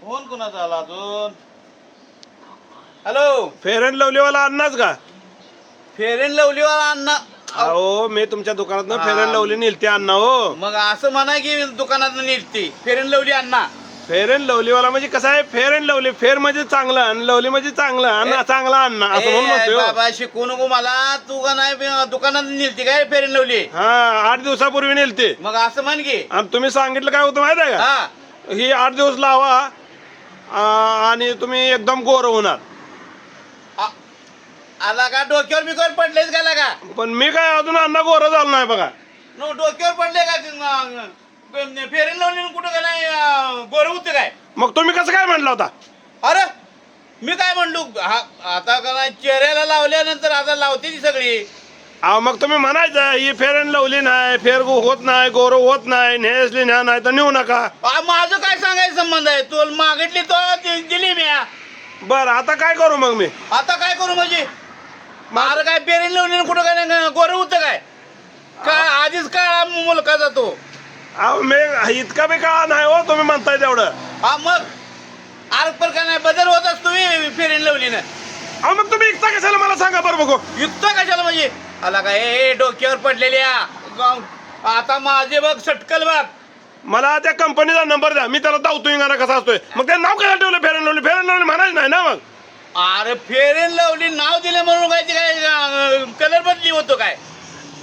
Phone कुणाचा आला अजून? हॅलो, फेअर अँड लवलीवाला अण्णाच का? फेअर अँड लवली वाला अण्णा. अहो मी तुमच्या दुकानात फेअर अँड लवली नेलते अण्णा हो. मग असं म्हणा की दुकानात निघते फेअर अँड लवली अण्णा. फेअर अँड लवलीवाला म्हणजे कसं आहे, फेअर अँड लवली, फेअर म्हणजे चांगलं आणि लवली म्हणजे चांगलं, अण्णा चांगला अण्णा असं म्हणून म्हणतोय हो. बाबा शिकू नको मला, तू का नाही दुकानात निघते काय फेअर अँड लवली? हा 8 दिवसापूर्वी नेलते मग असं म्हण की. आणि तुम्ही सांगितलं काय होतं माहिती आहे का? हा, ही 8 दिवस लावा आणि तुम्ही एकदम गोर होणार. आला का डोक्यावर बिक्यावर पडलेच का लागा? पण मी काय अजून अण्णा गोर झालो नाही बघा. नो डोक्यावर पडले का? फेअर अँड लवली कुठं का नाही गोरं होतं काय? मग तुम्ही कसं काय म्हणला होता? अरे मी काय म्हणलो, आता का नाही चेहऱ्याला लावल्यानंतर आता लावते ती सगळी. अहो मग तुम्ही म्हणायचं ही फेअर अँड लवली नाही, फेअर होत नाही, गोर होत नाही, नेसली नाही तर नेऊ नका. माझं काय सांगायचं संबंध आहे? तू मागितली तो दिली मी. बरं आता काय करू मग मी? आता काय करू म्हणजे? मार काय पेरेल लावली कुठं काय नाही गोरं होतं काय? काय आधीच काळा मुलगा जातो. अहो मी इतका बी काळा नाही हो तुम्ही म्हणताय तेवढं. हा मग आर पर का नाही बदल होत असतो फेरेन लावली ना. अहो मग तुम्ही इकता कशाला मला सांगा बरं बघू. युक्त कशाला म्हणजे? आला काय ए डोक्यावर पडलेल्या आता माझे बघ सटकल बघ. मला त्या कंपनीचा नंबर द्या, मी त्याला दावतो इंगाना कसा असतोय. मग ते नाव काय ठेवलं fair and lovely? Fair and lovely म्हणायचं नाही ना मग. अरे फेरेन लावली नाव दिले म्हणून काय ते काय कलर बदली होतो काय?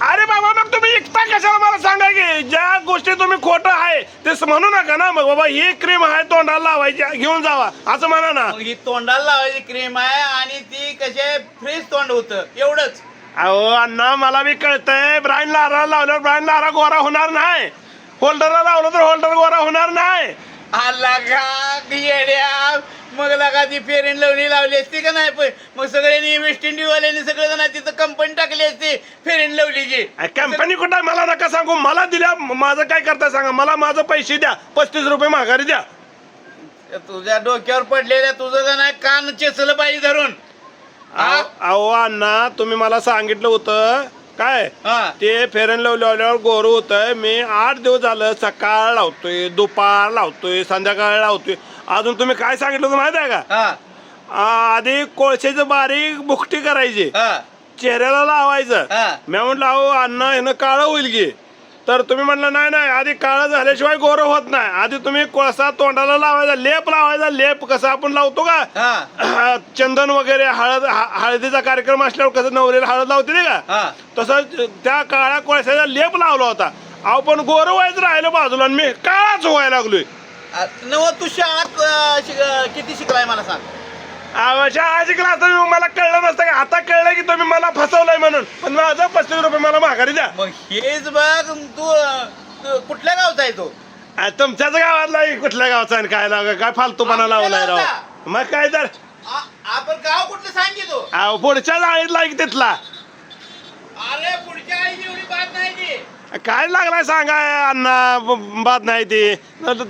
अरे बाबा मग तुम्ही इकता कशाला मला सांगा की. ज्या गोष्टी तुम्ही खोटं आहे ते म्हणू नका ना. मग बाबा ही क्रीम आहे तोंडाला लावायची घेऊन जावा असं म्हणा ना. मग ही तोंडाला लावायची क्रीम आहे आणि ती कसे फ्रेश तोंड होतं एवढंच. अहो अण्णा मला बी कळतंय, ब्राईन लारा लावल्यावर ब्राईन लारा गोरा होणार नाही, होल्डरला लावलं तर होल्डर गोरा होणार नाही. आला का येड्या? मग लगा ती फेरेन लावणी लावली असती का नाही? मग सगळ्यांनी वेस्ट इंडिजवाल्यांनी सगळे जण तिथं कंपनी टाकली असती फेरेन लावलीची. कंपनी कुठं मला नका सांगू. मला दिल्या माझं काय करताय सांगा. मला माझं पैसे द्या, 35 रुपये माघारी द्या. तुझ्या डोक्यावर पडलेल्या तुझं का नाही कान चेचलं पाहिजे धरून. अहो अण्णा तुम्ही मला सांगितलं होतं काय ते फेअर अँड लवली लावल्यावर गोरं होतंय. मी 8 दिवस झालं सकाळ लावतोय, दुपार लावतोय, संध्याकाळ लावतोय. अजून तुम्ही काय सांगितलं होतं माहिती आहे का? आधी कोळशाचं बारीक बुकटी करायची, चेहऱ्याला लावायचं. मी म्हटलं अहो अण्णा ह्यानं काळं होईल की. तर तुम्ही म्हटलं नाही नाही आधी काळं झाल्याशिवाय गोरं होत नाही. आधी तुम्ही कोळसा तोंडाला लावायचा, लेप लावायचा. लेप कसं आपण लावतो का चंदन वगैरे, हळदीचा कार्यक्रम असल्यावर कसं नवरीला हळद लावते नाही का, तसं त्या काळ्या कोळशाचा लेप लावला होता. अहो पण गोरं व्हायचं राहिलं बाजूला आणि मी काळाच व्हायला लागलोय. नव तू शाळात किती शिकलाय मला सांग? शाळा शिकला असता मला कळलं नसतं का. आता कळलं की तुम्ही मला फसवलंय म्हणून. पण माझं 35 रुपये मला माघारी द्या. मग हेच बघ तू कुठल्या गावचा आहे तो? तुमच्याच गावातला कुठल्या गावचा आणि काय लाव काय फालतूपणा लावलाय राव. मग काय तर आपण गाव कुठलं सांगितलं? अहो पुढच्या जाळीतला की तिथला. अरे पुढच्या आईची एवढी बात नाही ती. काय लागलाय सांगा अण्णा बात नाही ती.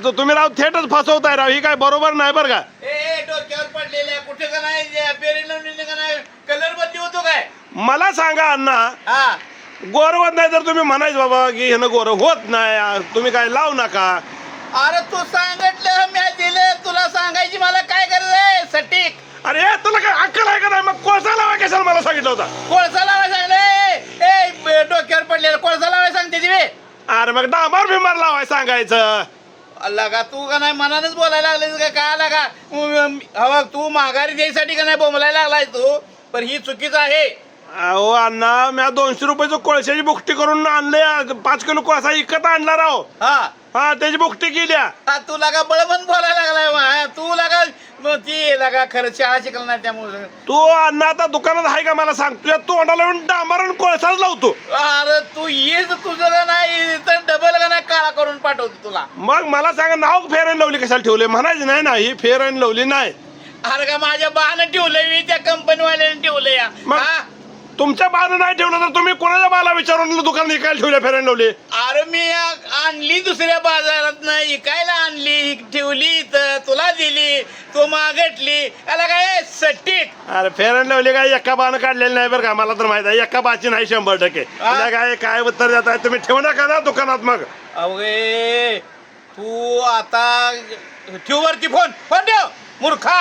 तुम्ही राव थेटच फसवताय राव. ही काय बरोबर नाही बरं का. ए डोक्यावर पडलेल्या कुठे का नाही पेरेल लावलेले का नाही कलर बदली होतो काय? मला सांगा अण्णा गोर होत नाही तर तुम्ही म्हणायचं बाबा की ह्यानं गोर होत नाही, तुम्ही काय लावू नका. अरे तू सांगितलं मी दिले तुला सांगायची मला काय गरज आहे सटीक? अरे तुला काय अक्कल आहे का नाही? मग कोळसा लावा कशाला मला सांगितलं होता? कोळसा लावाय सांगले. ए डोक्यावर पडलेला कोळसा लावाय सांगते ती. अरे मग डांबर बिंबर लावाय सांगायचं. अल्ला का तू का नाही मनानच बोलायला लागलायस का? काय आला का हवा तू माघारी द्यायसाठी का नाही बोंबलायला लागलाय तू? पण ही चुकीचं आहे. अहो अण्णा मी 200 रुपयाचं कोळशाची बुकटी करून आणले. 5 किलो कोळसा इकत आणला राव. हा त्याची बुकटी केल्या. तू लागा बळबन बोलायला लागलाय. तू लागा ती लागा खरं शाळा शिकला नाही त्यामुळे. तू अण्णा आता दुकानात आहे का मला सांग. तुझ्या तोंडाला येऊन डांबर आणि कोळसाच लावतो. अरे तू येच तुझं का नाही तर डबल का नाही काळा करून पाठवतो तुला. मग मला सांगा नाव फेअर अँड लवली कशाला ठेवले? म्हणायचं नाही ना ही फेअर अँड लवली नाही. अरे का माझ्या बानं ठेवलंय मी त्या कंपनीवाल्याने ठेवलंय या. तुमच्या बाला नाही ठेवलं तर तुम्ही कोणाच्या बाला विचारून दुकान इकायला ठेवल्या फेअर अँड लवली? अरे मी आणली दुसऱ्या बाजारात नाही इकायला आणली ठेवली तर तुला दिली तो मागटली. आला काय सटीक. अरे फेअर अँड लवली काय एका बानं काढलेली नाही बरं का. मला तर माहित आहे एका बाची नाही 100%. काय काय उत्तर देताय तुम्ही? ठेवू नका ना दुकानात. मग अवघे तू आता ठेव वरती फोन फोन ठेव मूर्खा